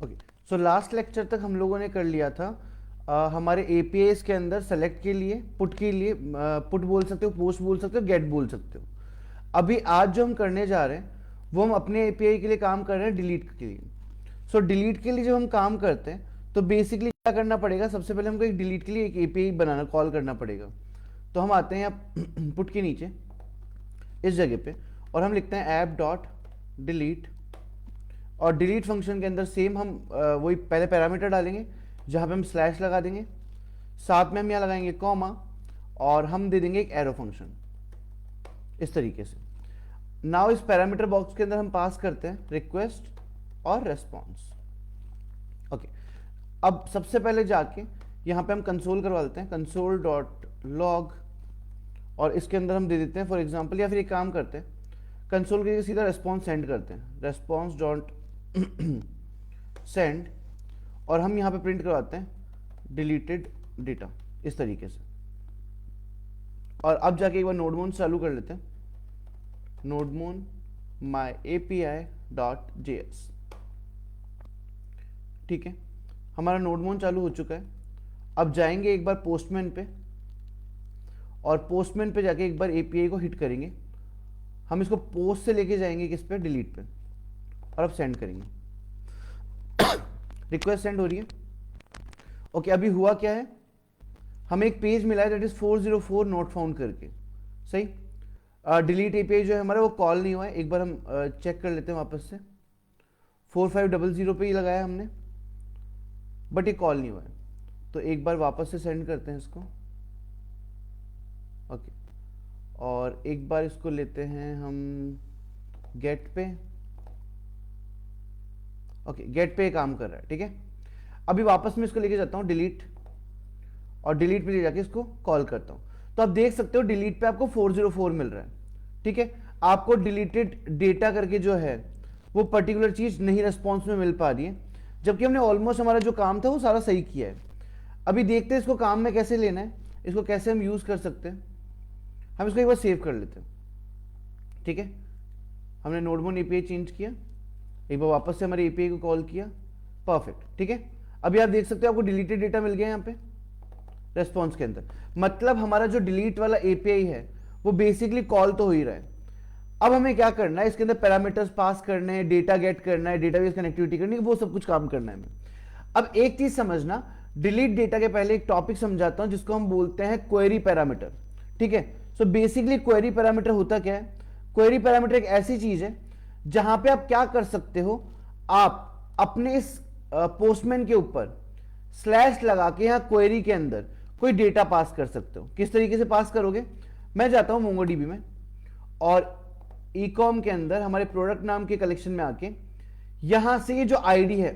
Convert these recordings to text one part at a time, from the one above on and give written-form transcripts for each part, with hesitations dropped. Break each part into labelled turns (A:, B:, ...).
A: Okay, so last lecture तक हम लोगों ने कर लिया था हमारे एपीआईज के अंदर सेलेक्ट के लिए, पुट के लिए, पुट बोल सकते हो, पोस्ट बोल सकते हो, गेट बोल सकते हो। अभी आज जो हम करने जा रहे हैं वो हम अपने एपीआई के लिए काम कर रहे हैं डिलीट के लिए। सो डिलीट के लिए जब हम काम करते हैं तो बेसिकली क्या करना पड़ेगा, सबसे पहले हमको एक डिलीट के लिए एक एपीआई बनाना, कॉल करना पड़ेगा। तो हम आते हैं यहाँ पुट के नीचे इस जगह पे और हम लिखते हैं ऐप डॉट डिलीट, और डिलीट फंक्शन के अंदर सेम हम वही पहले पैरामीटर डालेंगे जहाँ पे हम स्लैश लगा देंगे, साथ में हम यहाँ लगाएंगे कॉमा, और हम दे देंगे एक एरो फंक्शन इस तरीके से। नाउ इस पैरामीटर बॉक्स के अंदर हम पास करते हैं रिक्वेस्ट और रेस्पॉन्स। ओके, अब सबसे पहले जाके यहाँ पे हम कंसोल करवा देते हैं, कंसोल डॉट लॉग, और इसके अंदर हम दे देते हैं फॉर एग्जाम्पल, या फिर एक काम करते हैं कंसोल के सीधा रेस्पॉन्स सेंड करते हैं, रेस्पॉन्स डॉट सेंड, और हम यहाँ पे प्रिंट करवाते हैं डिलीटेड डेटा इस तरीके से। और अब जाके एक बार नोडमोन चालू कर लेते हैं, नोडमोन माई एपीआई डॉट जेएस। ठीक है, हमारा नोडमोन चालू हो चुका है। अब जाएंगे एक बार पोस्टमैन पे, और पोस्टमैन पे जाके एक बार एपीआई को हिट करेंगे। हम इसको पोस्ट से लेके जाएंगे किस पे, डिलीट पे, और अब सेंड करेंगे। रिक्वेस्ट सेंड हो रही है। ओके, अभी हुआ क्या है, हमें एक पेज मिला है दैट इज 404 नॉट फाउंड करके। सही, डिलीट एपीआई जो है हमारा वो कॉल नहीं हुआ है। एक बार हम चेक कर लेते हैं वापस से, 4500 पे ही लगाया हमने, बट ये कॉल नहीं हुआ है। तो एक बार वापस से सेंड करते हैं इसको। ओके, और एक बार इसको लेते हैं हम गेट पे। ओके, गेट पे काम कर रहा है। ठीक है, अभी वापस मैं इसको लेके जाता हूँ डिलीट, और डिलीट पे ले जाके इसको कॉल करता हूँ। तो आप देख सकते हो डिलीट पे आपको 404 मिल रहा है। ठीक है, आपको डिलीटेड डेटा करके जो है वो पर्टिकुलर चीज नहीं रेस्पॉन्स में मिल पा रही है, जबकि हमने ऑलमोस्ट हमारा जो काम था वो सारा सही किया है। अभी देखते हैं इसको काम में कैसे लेना है, इसको कैसे हम यूज कर सकते हैं। हम इसको एक बार सेव कर लेते हैं। ठीक है, हमने नोडमोन एपीआई चेंज किया, एक बार वापस से हमारे एपीआई को कॉल किया, परफेक्ट। ठीक है, अभी आप देख सकते हो आपको डिलीटेड डेटा मिल गया यहाँ पे रेस्पॉन्स के अंदर। मतलब हमारा जो डिलीट वाला एपीआई है वो बेसिकली कॉल तो हो ही रहा है। अब हमें क्या करना है, इसके अंदर पैरामीटर्स पास करने हैं, डेटा गेट करना है, डेटाबेस कनेक्टिविटी करनी है, वो सब कुछ काम करना है हमें। अब एक चीज समझना, डिलीट डेटा के पहले एक टॉपिक समझाता हूं जिसको हम बोलते हैं क्वेरी पैरामीटर। ठीक है, सो बेसिकली क्वेरी पैरामीटर होता क्या है, क्वेरी पैरामीटर एक ऐसी चीज है जहां पे आप क्या कर सकते हो, आप अपने इस पोस्टमैन के ऊपर स्लैश लगा के यहाँ क्वेरी के अंदर कोई डेटा पास कर सकते हो। किस तरीके से पास करोगे, मैं जाता हूं मोंगोडीबी में, और ईकॉम के अंदर हमारे प्रोडक्ट नाम के कलेक्शन में आके यहां से ये जो आईडी है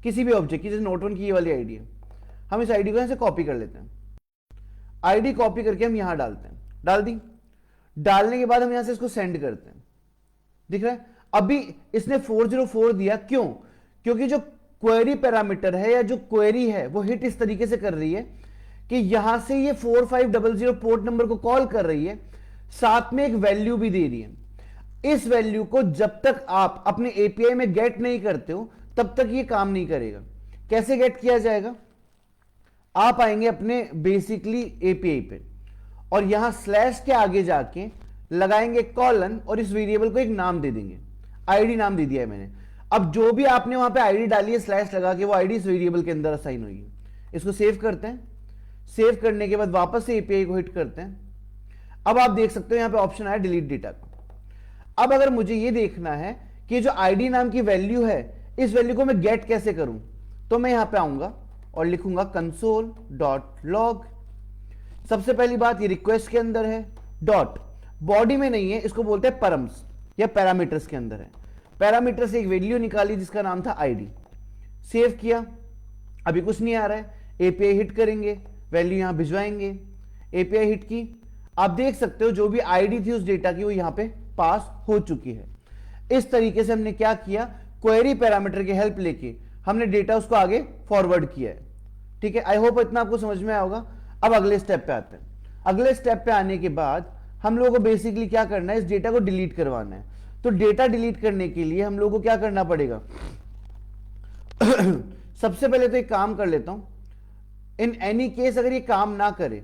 A: किसी भी ऑब्जेक्ट की, जैसे नोट वन की ये वाली आईडी है, हम इस आईडी को यहां से कॉपी कर लेते हैं। आईडी कॉपी करके हम यहां डालते हैं, डाल दी। डालने के बाद हम यहां से इसको सेंड करते हैं। दिख रहा है, अभी इसने 404 दिया, क्यों, क्योंकि जो क्वेरी पैरामीटर है या जो क्वेरी है वो हिट इस तरीके से कर रही है कि यहां से ये 4500 पोर्ट नंबर को कॉल कर रही है, साथ में एक वैल्यू भी दे रही है। इस वैल्यू को जब तक आप अपने एपीआई में गेट नहीं करते हो तब तक ये काम नहीं करेगा। कैसे गेट किया जाएगा, आप आएंगे अपने बेसिकली एपीआई पे, और यहां स्लैश के आगे जाके लगाएंगे कॉलन, और इस वेरिएबल को एक नाम दे देंगे। आईडी नाम दे दिया है मैंने। अब जो भी आपने वहां पे आईडी डाली है स्लैश लगा के, वो आईडी इस वेरिएबल के अंदर असाइन होगी। इसको सेव करते हैं। सेव करने के बाद वापस से एपीआई को हिट करते हैं। अब आप देख सकते हो यहां पे ऑप्शन आया डिलीट डेटा का। अब अगर मुझे ये देखना है कि जो आईडी नाम की वैल्यू है, इस वैल्यू को मैं गेट कैसे करूं, तो मैं यहां पे आऊंगा और लिखूंगा कंसोल डॉट लॉग। सबसे पहली बात, ये रिक्वेस्ट के अंदर है, डॉट बॉडी में नहीं है, इसको बोलते हैं परम्स या पैरामीटर्स के अंदर है। पैरामीटर से एक वैल्यू निकाली जिसका नाम था आईडी। सेव किया, अभी कुछ नहीं आ रहा है, एपीआई हिट करेंगे, वैल्यू यहां भिजवाएंगे, एपीआई हिट की। आप देख सकते हो जो भी आईडी थी उस डेटा की वो यहां पे पास हो चुकी है। इस तरीके से हमने क्या किया, क्वेरी पैरामीटर की हेल्प लेके हमने डेटा उसको आगे फॉरवर्ड किया है। ठीक है, आई होप इतना आपको समझ में आया होगा। अब अगले स्टेप पे आते हैं। अगले स्टेप पे आने के बाद हम लोगों को बेसिकली क्या करना है, इस डेटा को डिलीट करवाना है। तो डेटा डिलीट करने के लिए हम लोगों को क्या करना पड़ेगा, सबसे पहले तो एक काम कर लेता हूं, इन एनी केस अगर ये काम ना करे,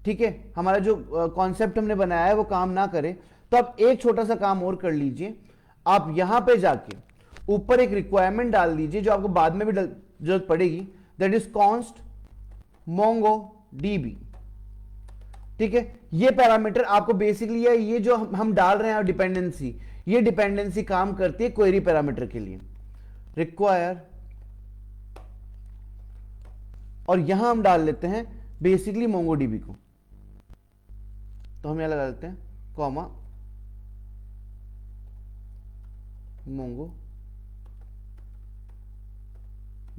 A: ठीक है, हमारा जो कॉन्सेप्ट हमने बनाया है वो काम ना करे, तो आप एक छोटा सा काम और कर लीजिए, आप यहां पे जाके ऊपर एक रिक्वायरमेंट डाल दीजिए जो आपको बाद में भी जरूरत पड़ेगी, that is const Mongo dB. ठीक है, ये पैरामीटर आपको बेसिकली है, ये जो हम डाल रहे हैं डिपेंडेंसी, ये डिपेंडेंसी काम करती है क्वेरी पैरामीटर के लिए, रिक्वायर, और यहां हम डाल लेते हैं बेसिकली मोंगो डीबी को, तो हम यहां लगा देते हैं कॉमा मोंगो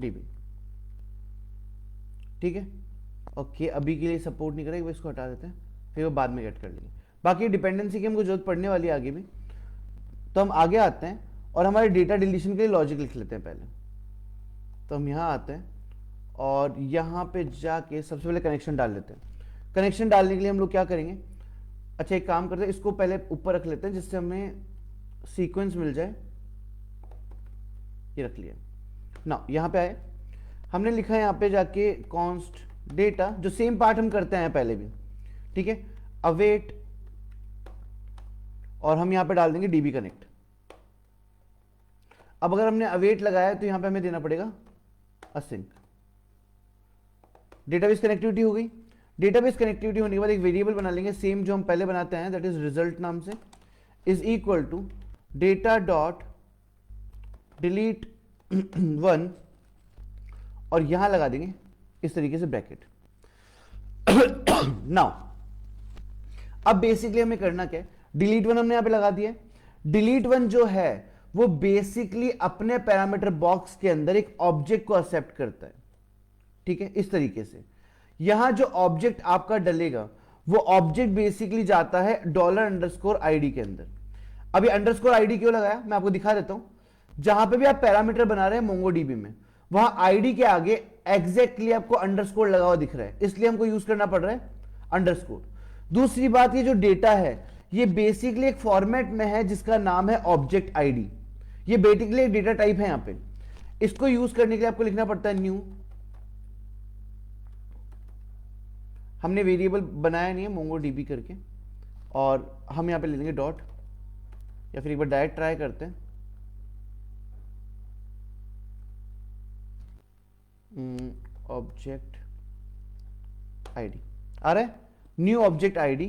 A: डीबी। ठीक है, ओके, अभी के लिए सपोर्ट नहीं करेगा, इसको हटा देते हैं, फिर वो बाद में गेट कर लेंगे। बाकी डिपेंडेंसी की हमको जरूरत पड़ने वाली है आगे भी, तो हम आगे आते हैं और हमारे डेटा डिलीशन के लिए लॉजिक लिख लेते हैं पहले। तो हम यहां आते हैं और यहां पे जाके सबसे पहले कनेक्शन डाल लेते हैं। कनेक्शन डालने के लिए हम लोग क्या करेंगे, अच्छा एक काम करते हैं, इसको पहले ऊपर रख लेते हैं जिससे हमें सीक्वेंस मिल जाए। ये रख लिया ना, यहां पे आए, हमने लिखा है यहां पे जाके कॉन्स्ट डेटा, जो सेम पार्ट हम करते हैं पहले भी, ठीक है, अवेट, और हम यहां पे डाल देंगे डीबी कनेक्ट। अब अगर हमने अवेट लगाया है तो यहां पे हमें देना पड़ेगा असिंक। डेटाबेस कनेक्टिविटी हो गई। डेटाबेस कनेक्टिविटी होने के बाद एक वेरिएबल बना लेंगे सेम जो हम पहले बनाते हैं, दैट इज रिजल्ट नाम से, is equal to data dot delete 1, और यहां लगा देंगे इस तरीके से ब्रैकेट। नाउ अब बेसिकली हमें करना क्या है, डिलीट 1 हमने यहां पे लगा दिया है। डिलीट 1 जो है वो बेसिकली अपने पैरामीटर बॉक्स के अंदर एक ऑब्जेक्ट को एक्सेप्ट करता है। ठीक है, इस तरीके से यहां जो ऑब्जेक्ट आपका डलेगा वो ऑब्जेक्ट बेसिकली जाता है $_id के अंदर। अभी $_id क्यों लगाया मैं आपको दिखा देता हूं। जहां पे भी आप पैरामीटर बना रहे हैं मोंगोडीबी में, वहां आईडी के आगे एग्जैक्टली आपको अंडरस्कोर लगा हुआ दिख रहा है, इसलिए हमको यूज करना पड़ रहा है अंडरस्कोर। दूसरी बात, ये जो डेटा है ये बेसिकली एक फॉर्मेट में है जिसका नाम है ऑब्जेक्ट आईडी। ये बेसिकली एक डेटा टाइप है। यहां पे इसको यूज करने के लिए आपको लिखना पड़ता है न्यू, हमने वेरिएबल बनाया नहीं है मोंगोडीबी करके, और हम यहां पे ले लेंगे डॉट, या फिर एक बार डायरेक्ट ट्राई करते हैं, ऑब्जेक्ट आईडी आ रहा है, न्यू ऑब्जेक्ट आईडी,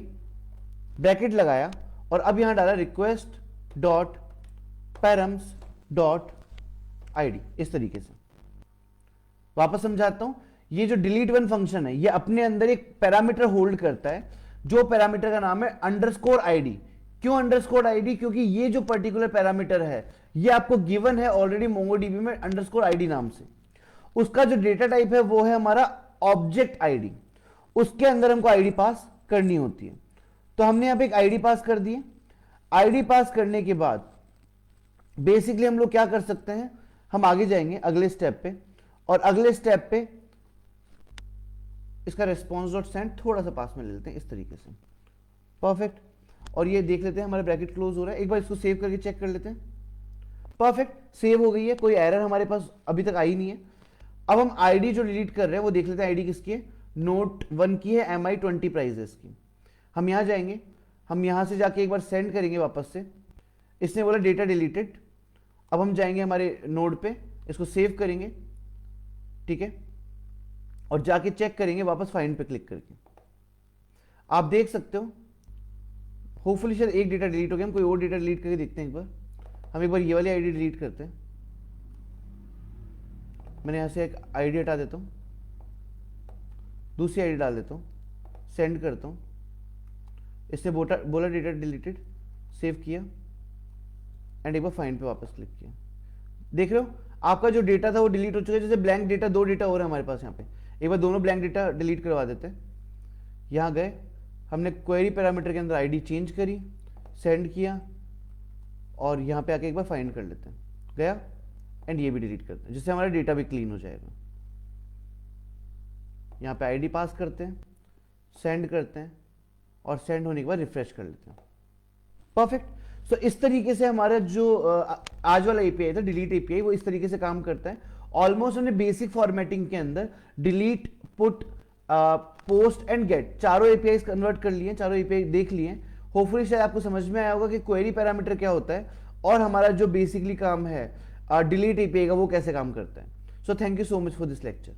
A: ब्रैकेट लगाया, और अब यहां डाला request dot params dot ID. इस तरीके से वापस समझाता हूं, ये जो डिलीट 1 फंक्शन है ये अपने अंदर एक पैरामीटर होल्ड करता है, जो पैरामीटर का नाम है अंडरस्कोर आईडी। क्यों अंडरस्कोर आईडी? क्योंकि ये जो पर्टिकुलर पैरामीटर है ये आपको गिवन है ऑलरेडी मोंगोडीबी में अंडरस्कोर आईडी नाम से। उसका जो डेटा टाइप है वो है हमारा ऑब्जेक्ट आईडी, उसके अंदर हमको आईडी पास करनी होती है। तो हमने यहां पे एक आईडी पास कर दी है। आईडी पास करने के बाद बेसिकली हम लोग क्या कर सकते हैं, हम आगे जाएंगे अगले स्टेप पे, और अगले स्टेप पे इसका रेस्पॉन्स डॉट सेंड थोड़ा सा पास में ले लेते हैं इस तरीके से, परफेक्ट। और ये देख लेते हैं हमारा ब्रैकेट क्लोज हो रहा है, एक बार इसको सेव करके चेक कर लेते हैं। परफेक्ट, सेव हो गई है, कोई एरर हमारे पास अभी तक आई नहीं है। अब हम आईडी जो डिलीट कर रहे हैं वो देख लेते हैं, आईडी किसकी है, नोट 1 की है, MI20 प्राइजेस की। हम यहां जाएंगे, हम यहां से जाके एक बार सेंड करेंगे वापस से, इसने बोला डेटा डिलीटेड। अब हम जाएंगे हमारे नोड पे, इसको सेव करेंगे, ठीक है, और जाके चेक करेंगे वापस फाइंड पे क्लिक करके। आप देख सकते हो होपफुली शायद एक डेटा डिलीट हो गया। हम कोई और डेटा डिलीट करके देखते हैं एक बार। हम एक बार ये वाली आईडी डिलीट करते हैं, मैंने यहां से एक आईडी हटा देता हूं, दूसरी आईडी डाल देता हूं, सेंड करता हूं, इससे बोला डेटा डिलीटेड, सेव किया, एंड एक बार फाइंड पे वापस क्लिक किया। देख रहे हो आपका जो डेटा था वो डिलीट हो चुका है। जैसे ब्लैंक डेटा, 2 डेटा हो रहा है हमारे पास यहाँ पे, एक बार दोनों ब्लैंक डेटा डिलीट करवा देते हैं। यहाँ गए, हमने क्वेरी पैरामीटर के अंदर आईडी चेंज करी, सेंड किया, और यहाँ पे आके एक बार फाइंड कर लेते हैं, गया, एंड ये भी डिलीट करते हैं, जिससे हमारा डेटा भी क्लीन हो जाएगा। यहाँ पे आईडी पास करते हैं, सेंड करते हैं, और सेंड होने के बाद रिफ्रेश कर लेते हैं। परफेक्ट। सो इस तरीके से हमारा जो आज वाला एपीआई था डिलीट एपीआई, वो इस तरीके से काम करता है। ऑलमोस्ट हमने बेसिक फॉर्मेटिंग के अंदर delete, put, post and get चारों एपीआई कन्वर्ट कर लिए, चारों एपीआई देख लिए। होपफुली शायद आपको समझ में आया होगा कि क्वेरी पैरामीटर क्या होता है और हमारा जो बेसिकली काम है डिलीट एपीआई का वो कैसे काम करता है। So thank you so much for this lecture.